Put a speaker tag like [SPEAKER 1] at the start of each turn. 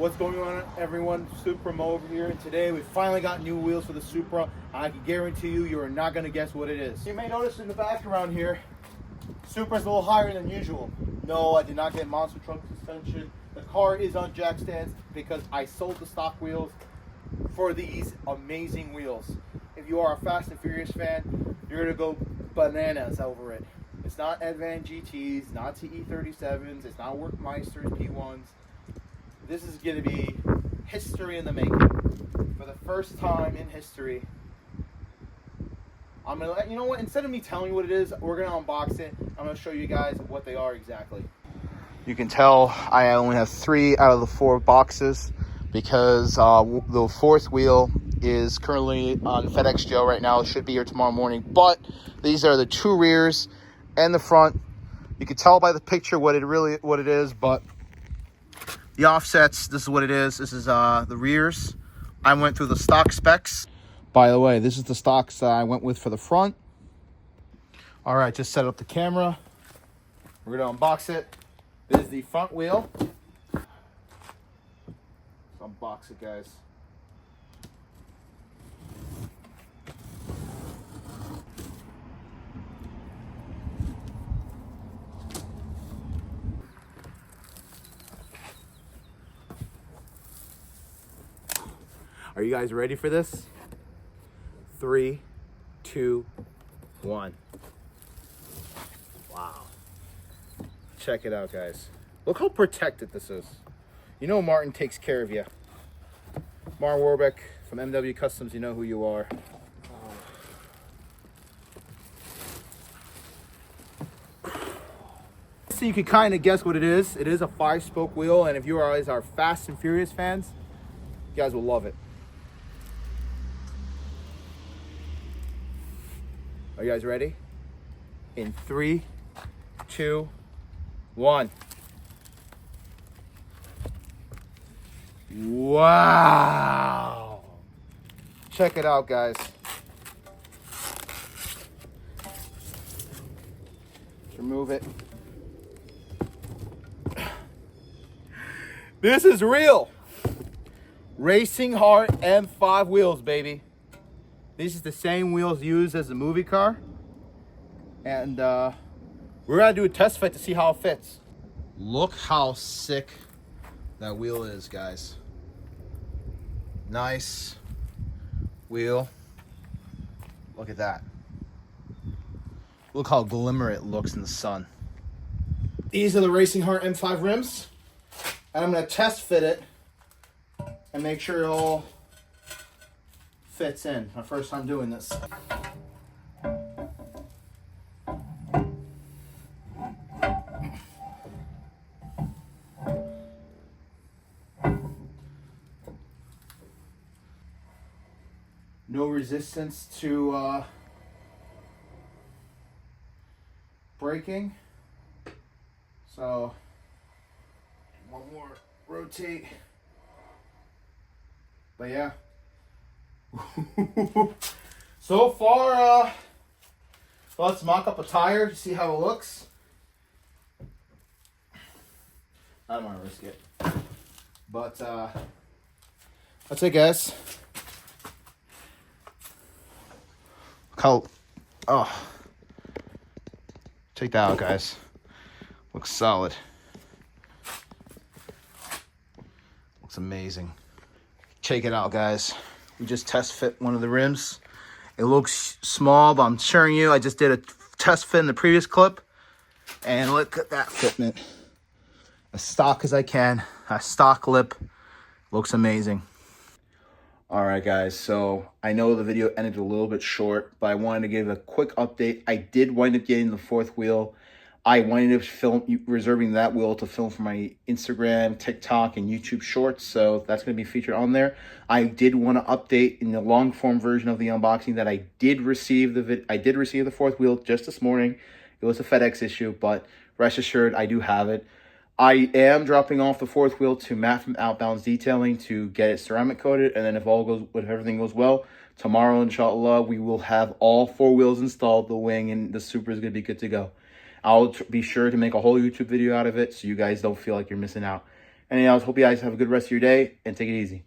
[SPEAKER 1] What's going on, everyone? Supra Mo over here, and today we finally got new wheels for the Supra. I can guarantee you are not going to guess what it is. You may notice in the background here, Supra's a little higher than usual. No, I did not get monster truck suspension. The car is on jack stands because I sold the stock wheels for these amazing wheels. If you are a Fast and Furious fan, you're going to go bananas over it. It's not Advan GTs, not TE37s, it's not Workmeisters P1s. This is going to be history in the making. For the first time in history, I'm going to let you know what, instead of me telling you what it is, we're going to unbox it. I'm going to show you guys what they are exactly. You can tell I only have 3 out of the 4 boxes because the 4th wheel is currently on FedEx Joe right now. It should be here tomorrow morning. But these are the 2 rears and the front. You can tell by the picture what it is, but the offsets, this is what it is. This is the rears. I went through the stock specs. By the way, this is the stocks I went with for the front. All right, just set up the camera. We're gonna unbox it. This is the front wheel. Let's unbox it, guys. Are you guys ready for this? 3, 2, 1. Wow. Check it out, guys. Look how protected this is. You know Martin takes care of you. Martin Warbeck from MW Customs, you know who you are. So you can kind of guess what it is. It is a 5-spoke wheel, and if you guys are Fast and Furious fans, you guys will love it. Are you guys ready? In 3, 2, 1. Wow! Check it out, guys. Let's remove it. This is real. Racing Hart M5 wheels, baby. This is the same wheels used as the movie car. And we're gonna do a test fit to see how it fits. Look how sick that wheel is, guys. Nice wheel. Look at that. Look how glimmer it looks in the sun. These are the Racing Hart M5 rims. And I'm gonna test fit it and make sure it all fits in. My first time doing this. No resistance to braking. So one more rotate. But yeah. So far, let's mock up a tire to see how it looks. I don't want to risk it. But that's it, guys. Look how, check that out, guys. Looks solid. Looks amazing. Check it out, guys. We just test fit one of the rims. It looks small, but I'm assuring you, I just did a test fit in the previous clip. And look at that fitment. As stock as I can. A stock lip. Looks amazing. All right, guys. So I know the video ended a little bit short, but I wanted to give a quick update. I did wind up getting the 4th wheel. I winded up reserving that wheel to film for my Instagram, TikTok, and YouTube shorts, so that's going to be featured on there. I did want to update in the long form version of the unboxing that I did receive the 4th wheel just this morning. It was a FedEx issue, but rest assured, I do have it. I am dropping off the 4th wheel to Matt from Outbounds Detailing to get it ceramic coated, and then if everything goes well, tomorrow, inshallah, we will have all 4 wheels installed, the wing, and the Supra is going to be good to go. I'll be sure to make a whole YouTube video out of it so you guys don't feel like you're missing out. Anything else, hope you guys have a good rest of your day and take it easy.